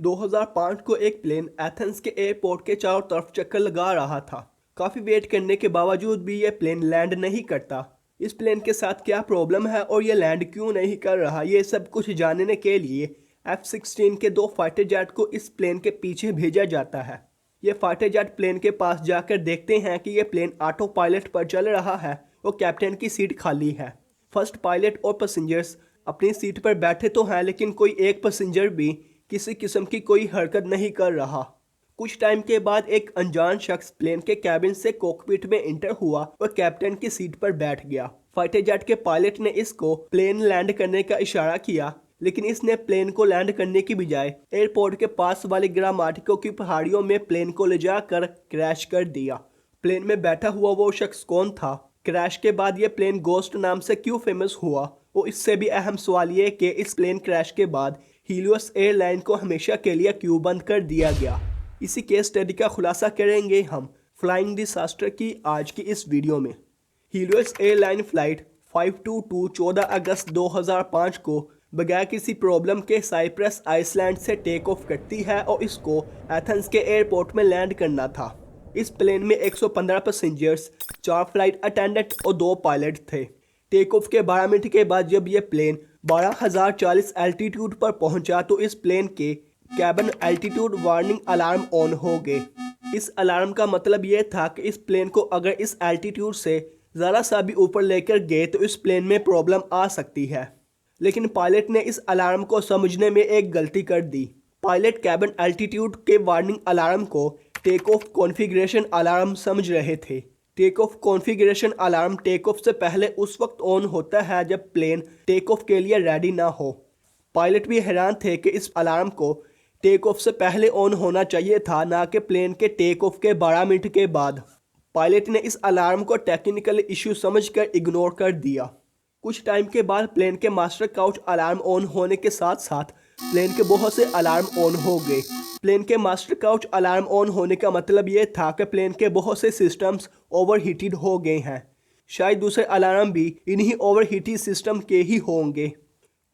2005 को एक plane Athens के एयरपोर्ट के चारों तरफ चक्कर लगा रहा था। काफ़ी वेट करने के बावजूद भी यह प्लेन लैंड नहीं करता। इस प्लेन के साथ क्या प्रॉब्लम है और यह लैंड क्यों नहीं कर रहा, ये सब कुछ जानने के लिए F-16 के 2 फाइटर जेट को इस प्लेन के पीछे भेजा जाता है। ये फाइटर जेट प्लेन के पास जाकर देखते हैं कि यह प्लेन ऑटो पायलट पर चल रहा है और कैप्टन की सीट खाली है। फर्स्ट पायलट और पैसेंजर्स अपनी सीट पर बैठे तो हैं, लेकिन कोई एक पैसेंजर भी किसी किस्म की कोई हरकत नहीं कर रहा। कुछ टाइम के बाद एक अनजान शख्स प्लेन के कैबिन से कॉकपिट में इंटर हुआ और कैप्टन की सीट पर बैठ गया। फाइटर जेट के पायलट ने इसको प्लेन लैंड करने का इशारा किया, लेकिन इसने प्लेन को लैंड करने की बजाय एयरपोर्ट के पास वाले ग्रामाटिको की पहाड़ियों में प्लेन को ले जाकर क्रैश कर दिया। प्लेन में बैठा हुआ वो शख्स कौन था? क्रैश के बाद ये प्लेन गोस्ट नाम से क्यों फेमस हुआ? और इससे भी अहम सवाल ये कि इस प्लेन क्रैश के बाद हीलियोस एयरलाइन को हमेशा के लिए क्यों बंद कर दिया गया। इसी केस स्टडी का खुलासा करेंगे हम फ्लाइंग डिसास्टर की आज की इस वीडियो में। हीलियोस एयरलाइन फ्लाइट 522 14 अगस्त 2005 को बगैर किसी प्रॉब्लम के साइप्रस आइसलैंड से टेक ऑफ करती है और इसको एथेंस के एयरपोर्ट में लैंड करना था। इस प्लेन में 115 पैसेंजर्स, 4 फ्लाइट अटेंडेंट और 2 पायलट थे। टेक ऑफ के 12 मिनट के बाद जब यह प्लेन 12,040 एल्टीट्यूड पर पहुंचा तो इस प्लेन के cabin altitude warning alarm on हो गए। इस अलार्म का मतलब यह था कि इस प्लेन को अगर इस एल्टीट्यूड से ज़रा सा भी ऊपर लेकर गए तो इस प्लेन में प्रॉब्लम आ सकती है। लेकिन पायलट ने इस अलार्म को समझने में एक गलती कर दी। पायलट कैबिन एल्टीट्यूड के वार्निंग अलार्म को टेक ऑफ कॉन्फ़िगरेशन अलार्म समझ रहे थे। Take off configuration alarm take off से पहले उस वक्त ऑन होता है जब प्लेन टेक ऑफ के लिए रेडी ना हो। पायलट भी हैरान थे कि इस अलार्म को टेक ऑफ से पहले ऑन होना चाहिए था, ना कि प्लेन के टेक ऑफ के 12 मिनट के बाद। पायलट ने इस अलार्म को टेक्निकल इशू समझकर इग्नोर कर दिया। कुछ टाइम के बाद प्लेन के मास्टर काउच अलार्म ऑन होने के साथ साथ प्लेन के बहुत से अलार्म ऑन हो गए। प्लेन के मास्टर काउच अलार्म ऑन होने का मतलब ये था कि प्लेन के बहुत से सिस्टम्स ओवरहीटेड हो गए हैं। शायद दूसरे अलार्म भी इन्हीं ओवरहीटेड सिस्टम के ही होंगे।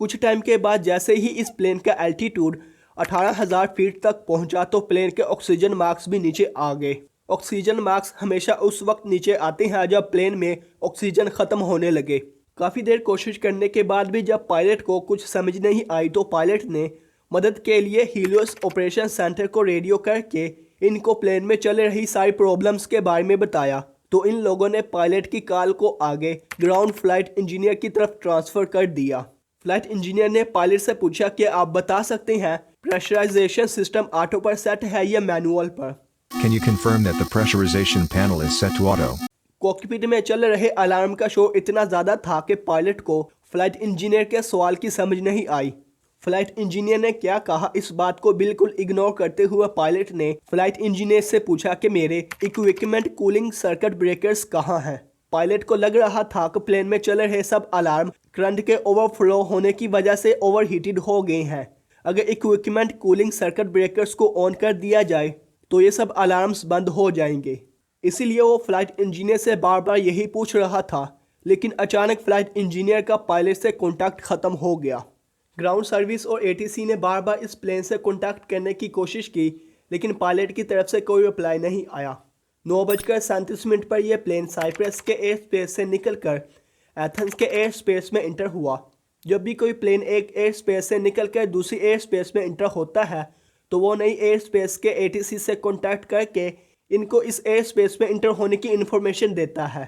कुछ टाइम के बाद जैसे ही इस प्लेन का एल्टीट्यूड 18,000 फीट तक पहुंचा तो प्लेन के ऑक्सीजन मार्क्स भी नीचे आ गए। ऑक्सीजन मार्क्स हमेशा उस वक्त नीचे आते हैं जब प्लेन में ऑक्सीजन ख़त्म होने लगे। काफ़ी देर कोशिश करने के बाद भी जब पायलट को कुछ समझ नहीं आई तो पायलट ने मदद के लिए हीलियोस ऑपरेशन सेंटर को रेडियो करके इनको प्लेन में चल रही सारी प्रॉब्लम्स के बारे में बताया। तो इन लोगों ने पायलट की कॉल को आगे ग्राउंड फ्लाइट इंजीनियर की तरफ ट्रांसफ़र कर दिया। फ्लाइट इंजीनियर ने पायलट से पूछा कि आप बता सकते हैं प्रेशराइजेशन सिस्टम ऑटो पर सेट है या मैनुअल पर? Can you confirm that the pressurization panel is set to auto? Cockpit में चल रहे अलार्म का शोर इतना ज़्यादा था कि पायलट को फ्लाइट इंजीनियर के सवाल की समझ नहीं आई। फ्लाइट इंजीनियर ने क्या कहा, इस बात को बिल्कुल इग्नोर करते हुए पायलट ने फ्लाइट इंजीनियर से पूछा कि मेरे इक्विपमेंट कूलिंग सर्किट ब्रेकर्स कहाँ हैं। पायलट को लग रहा था कि प्लेन में चल रहे सब अलार्म करंट के ओवरफ्लो होने की वजह से ओवरहीटेड हो गए हैं। अगर इक्विपमेंट कूलिंग सर्किट ब्रेकर्स को ऑन कर दिया जाए तो ये सब अलार्म्स बंद हो जाएंगे। इसीलिए वो फ्लाइट इंजीनियर से बार बार यही पूछ रहा था, लेकिन अचानक फ्लाइट इंजीनियर का पायलट से कॉन्टैक्ट ख़त्म हो गया। ग्राउंड सर्विस और एटीसी ने बार बार इस प्लेन से कॉन्टैक्ट करने की कोशिश की, लेकिन पायलट की तरफ से कोई रिप्लाई नहीं आया। 9:37 पर यह प्लेन साइप्रस के एयर स्पेस से निकलकर एथेंस के एयर स्पेस में इंटर हुआ। जब भी कोई प्लेन एक एयर स्पेस से निकलकर दूसरी एयर स्पेस में इंटर होता है तो वो नई एयर स्पेस के एटीसी से कॉन्टैक्ट करके इनको इस एयर स्पेस में इंटर होने की इन्फॉर्मेशन देता है।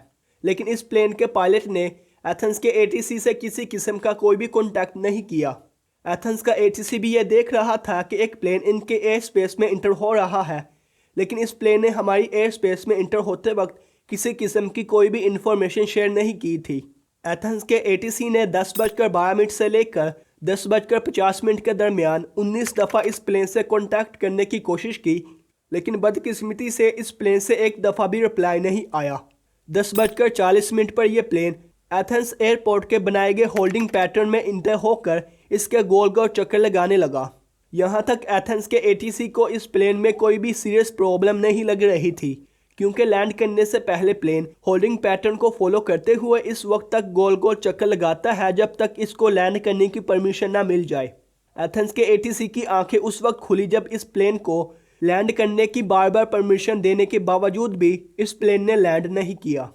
लेकिन इस प्लेन के पायलट ने एथेंस के एटीसी से किसी किस्म का कोई भी कॉन्टैक्ट नहीं किया। एथेंस का एटीसी भी ये देख रहा था कि एक प्लेन इनके एयर स्पेस में इंटर हो रहा है, लेकिन इस प्लेन ने हमारी एयर स्पेस में इंटर होते वक्त किसी किस्म की कोई भी इन्फॉर्मेशन शेयर नहीं की थी। एथेंस के एटीसी ने 10:12 से लेकर 10:50 के दरमियान 19 दफ़ा इस प्लेन से कॉन्टैक्ट करने की कोशिश की, लेकिन बदकिस्मती से इस प्लेन से एक दफ़ा भी रिप्लाई नहीं आया। 10:40 पर यह प्लेन एथेंस एयरपोर्ट के बनाए गए होल्डिंग पैटर्न में इंटर होकर इसके गोल गोल चक्कर लगाने लगा। यहाँ तक एथेंस के एटीसी को इस प्लेन में कोई भी सीरियस प्रॉब्लम नहीं लग रही थी, क्योंकि लैंड करने से पहले प्लेन होल्डिंग पैटर्न को फॉलो करते हुए इस वक्त तक गोल गोल चक्कर लगाता है जब तक इसको लैंड करने की परमिशन ना मिल जाए। एथेंस के एटीसी की आंखें उस वक्त खुली जब इस प्लेन को लैंड करने की बार बार परमिशन देने के बावजूद भी इस प्लेन ने लैंड नहीं किया।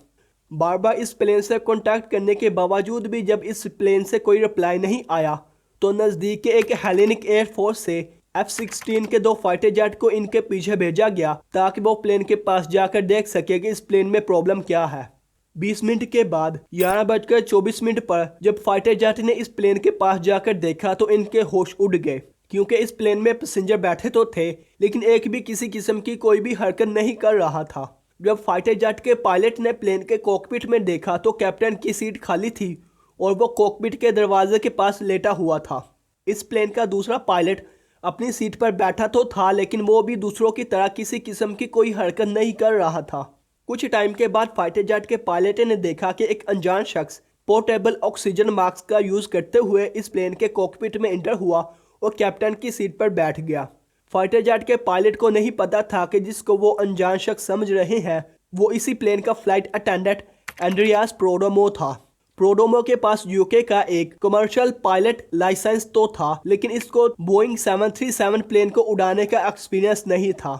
बार बार इस प्लेन से कांटेक्ट करने के बावजूद भी जब इस प्लेन से कोई रिप्लाई नहीं आया तो नज़दीक के एक हेलेनिक एयरफोर्स से F-16 के 2 फाइटर जेट को इनके पीछे भेजा गया ताकि वो प्लेन के पास जाकर देख सके कि इस प्लेन में प्रॉब्लम क्या है। 20 मिनट के बाद 11:24 पर जब फाइटर जेट ने इस प्लेन के पास जाकर देखा तो इनके होश उड़ गए, क्योंकि इस प्लेन में पैसेंजर बैठे तो थे लेकिन एक भी किसी किस्म की कोई भी हरकत नहीं कर रहा था। जब फाइटर जेट के पायलट ने प्लेन के कॉकपिट में देखा तो कैप्टन की सीट खाली थी और वो कॉकपिट के दरवाजे के पास लेटा हुआ था। इस प्लेन का दूसरा पायलट अपनी सीट पर बैठा तो था लेकिन वो भी दूसरों की तरह किसी किस्म की कोई हरकत नहीं कर रहा था। कुछ टाइम के बाद फाइटर जेट के पायलट ने देखा कि एक अनजान शख्स पोर्टेबल ऑक्सीजन मास्क का यूज़ करते हुए इस प्लेन के कॉकपिट में एंटर हुआ और कैप्टन की सीट पर बैठ गया। फाइटर जेट के पायलट को नहीं पता था कि जिसको वो अनजान शख्स समझ रहे हैं वो इसी प्लेन का फ्लाइट अटेंडेंट एंड्रियास प्रोडोमो था। प्रोडोमो के पास यूके का एक कमर्शियल पायलट लाइसेंस तो था लेकिन इसको बोइंग 737 प्लेन को उड़ाने का एक्सपीरियंस नहीं था।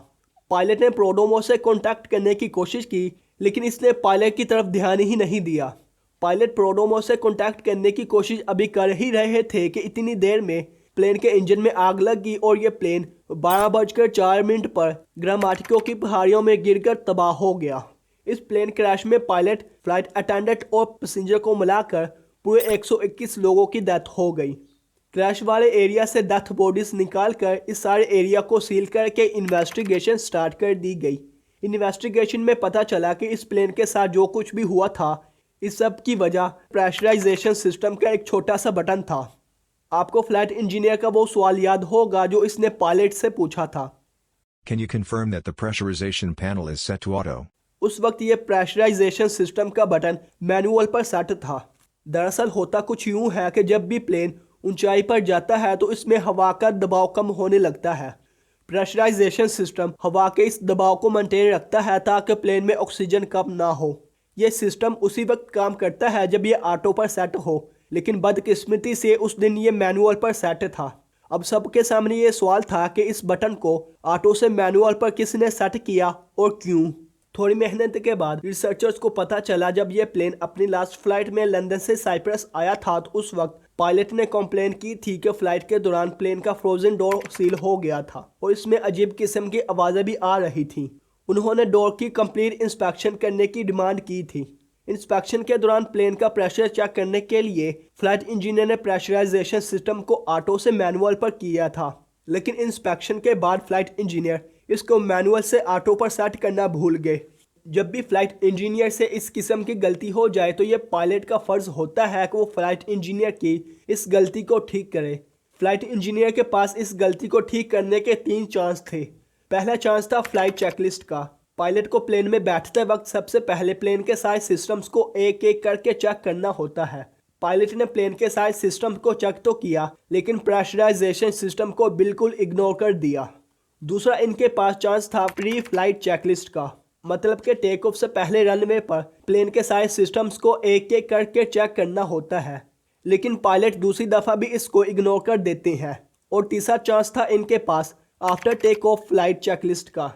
पायलट ने प्रोडोमो से कांटेक्ट करने की कोशिश की लेकिन इसने पायलट की तरफ ध्यान ही नहीं दिया। पायलट प्रोडोमो से कांटेक्ट करने की कोशिश अभी कर ही रहे थे कि इतनी देर में प्लेन के इंजन में आग लग गई और ये प्लेन 12:04 पर ग्रामाटिको की पहाड़ियों में गिरकर तबाह हो गया। इस प्लेन क्रैश में पायलट, फ्लाइट अटेंडेंट और पैसेंजर को मिलाकर पूरे 121 लोगों की डेथ हो गई। क्रैश वाले एरिया से डेथ बॉडीज निकालकर इस सारे एरिया को सील करके इन्वेस्टिगेशन स्टार्ट कर दी गई। इन्वेस्टिगेशन में पता चला कि इस प्लेन के साथ जो कुछ भी हुआ था इस सब की वजह प्रेशराइजेशन सिस्टम का एक छोटा सा बटन था। आपको फ्लाइट इंजीनियर का वो सवाल याद होगा जो इसने पायलट से पूछा था, Can you confirm that the pressurization panel is set to auto? उस वक्त ये प्रेशराइजेशन सिस्टम का बटन मैनुअल पर सेट था। दरअसल होता कुछ यूं है कि जब भी प्लेन ऊंचाई पर जाता है तो इसमें हवा का दबाव कम होने लगता है। प्रेशराइजेशन सिस्टम हवा के इस दबाव को मेंटेन रखता है ताकि प्लेन में ऑक्सीजन कम ना हो। यह सिस्टम उसी वक्त काम करता है जब ये ऑटो पर सेट हो, लेकिन बदकिस्मती से उस दिन ये मैनुअल पर सेट था। अब सबके सामने ये सवाल था कि इस बटन को ऑटो से मैनुअल पर किसने सेट किया और क्यों। थोड़ी मेहनत के बाद रिसर्चर्स को पता चला जब ये प्लेन अपनी लास्ट फ्लाइट में लंदन से साइप्रस आया था तो उस वक्त पायलट ने कंप्लेन की थी कि फ्लाइट के दौरान प्लेन का फ्रोजन डोर सील हो गया था और इसमें अजीब किस्म की आवाज़ें भी आ रही थी। उन्होंने डोर की कंप्लीट इंस्पेक्शन करने की डिमांड की थी। इंस्पेक्शन के दौरान प्लेन का प्रेशर चेक करने के लिए फ्लाइट इंजीनियर ने प्रेशराइजेशन सिस्टम को ऑटो से मैनुअल पर किया था, लेकिन इंस्पेक्शन के बाद फ्लाइट इंजीनियर इसको मैनुअल से ऑटो पर सेट करना भूल गए। जब भी फ्लाइट इंजीनियर से इस किस्म की गलती हो जाए तो यह पायलट का फ़र्ज़ होता है कि वो फ्लाइट इंजीनियर की इस गलती को ठीक करे। फ्लाइट इंजीनियर के पास इस गलती को ठीक करने के 3 चांस थे। पहला चांस था फ्लाइट चेकलिस्ट का। पायलट को प्लेन में बैठते वक्त सबसे पहले प्लेन के सारे सिस्टम्स को एक एक करके चेक करना होता है। पायलट ने प्लेन के सारे सिस्टम को चेक तो किया लेकिन प्रेशराइजेशन सिस्टम को बिल्कुल इग्नोर कर दिया। दूसरा इनके पास चांस था प्री फ्लाइट चेकलिस्ट का, मतलब कि टेक ऑफ से पहले रनवे पर प्लेन के सारे सिस्टम्स को एक एक करके चेक करना होता है, लेकिन पायलट दूसरी दफ़ा भी इसको इग्नोर कर देते हैं। और तीसरा चांस था इनके पास after take off flight checklist का।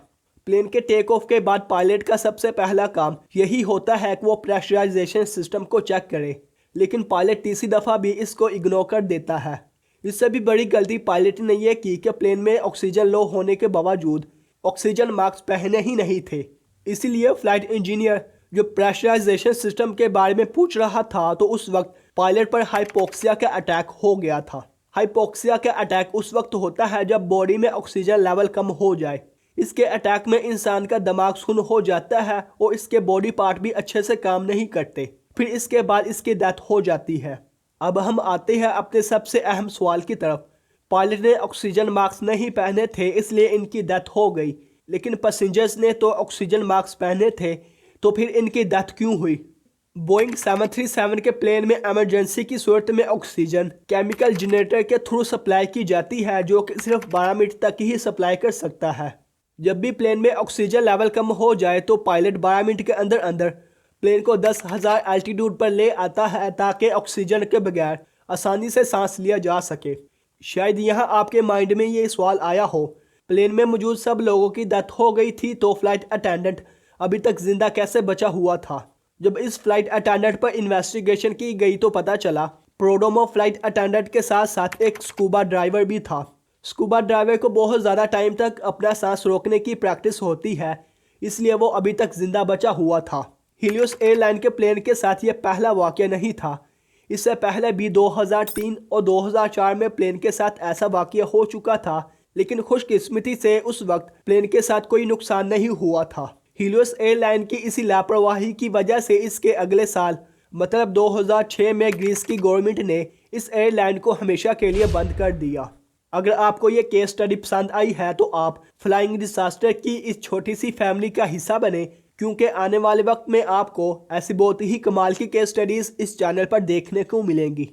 प्लेन के टेक ऑफ के बाद पायलट का सबसे पहला काम यही होता है कि वो प्रेशराइजेशन सिस्टम को चेक करे, लेकिन पायलट तीसरी दफ़ा भी इसको इग्नोर कर देता है। इससे भी बड़ी गलती पायलट ने यह की कि प्लेन में ऑक्सीजन लो होने के बावजूद ऑक्सीजन मास्क पहने ही नहीं थे। इसीलिए फ्लाइट इंजीनियर जो प्रेशराइजेशन सिस्टम के बारे में पूछ रहा था तो उस वक्त पायलट पर हाइपोक्सिया का अटैक हो गया था। हाइपोक्सिया का अटैक उस वक्त होता है जब बॉडी में ऑक्सीजन लेवल कम हो जाए। इसके अटैक में इंसान का दिमाग सुन्न हो जाता है और इसके बॉडी पार्ट भी अच्छे से काम नहीं करते, फिर इसके बाद इसकी डेथ हो जाती है। अब हम आते हैं अपने सबसे अहम सवाल की तरफ। पायलट ने ऑक्सीजन मास्क नहीं पहने थे इसलिए इनकी डेथ हो गई, लेकिन पैसेंजर्स ने तो ऑक्सीजन मास्क पहने थे, तो फिर इनकी डेथ क्यों हुई? बोइंग 737 के प्लेन में इमरजेंसी की सूरत में ऑक्सीजन केमिकल जनरेटर के थ्रू सप्लाई की जाती है, जो कि सिर्फ 12 मिनट तक ही सप्लाई कर सकता है। जब भी प्लेन में ऑक्सीजन लेवल कम हो जाए तो पायलट 12 मिनट के अंदर अंदर प्लेन को 10,000 एल्टीट्यूड पर ले आता है ताकि ऑक्सीजन के बगैर आसानी से सांस लिया जा सके। शायद यहाँ आपके माइंड में ये सवाल आया हो, प्लेन में मौजूद सब लोगों की डेथ हो गई थी तो फ्लाइट अटेंडेंट अभी तक जिंदा कैसे बचा हुआ था। जब इस फ्लाइट अटेंडेंट पर इन्वेस्टिगेशन की गई तो पता चला प्रोडोमो फ्लाइट अटेंडेंट के साथ साथ एक स्कूबा ड्राइवर भी था। स्कूबा ड्राइवर को बहुत ज़्यादा टाइम तक अपना सांस रोकने की प्रैक्टिस होती है, इसलिए वो अभी तक जिंदा बचा हुआ था। हीलियोस एयरलाइन के प्लेन के साथ ये पहला वाक़या नहीं था। इससे पहले भी 2003 और 2004 में प्लेन के साथ ऐसा वाक़या हो चुका था, लेकिन खुशकिस्मती से उस वक्त प्लेन के साथ कोई नुकसान नहीं हुआ था। हीलियोस एयरलाइन की इसी लापरवाही की वजह से इसके अगले साल मतलब 2006 में ग्रीस की गवर्नमेंट ने इस एयरलाइन को हमेशा के लिए बंद कर दिया। अगर आपको ये केस स्टडी पसंद आई है तो आप फ्लाइंग डिजास्टर की इस छोटी सी फैमिली का हिस्सा बने, क्योंकि आने वाले वक्त में आपको ऐसी बहुत ही कमाल की केस स्टडीज़ इस चैनल पर देखने को मिलेंगी।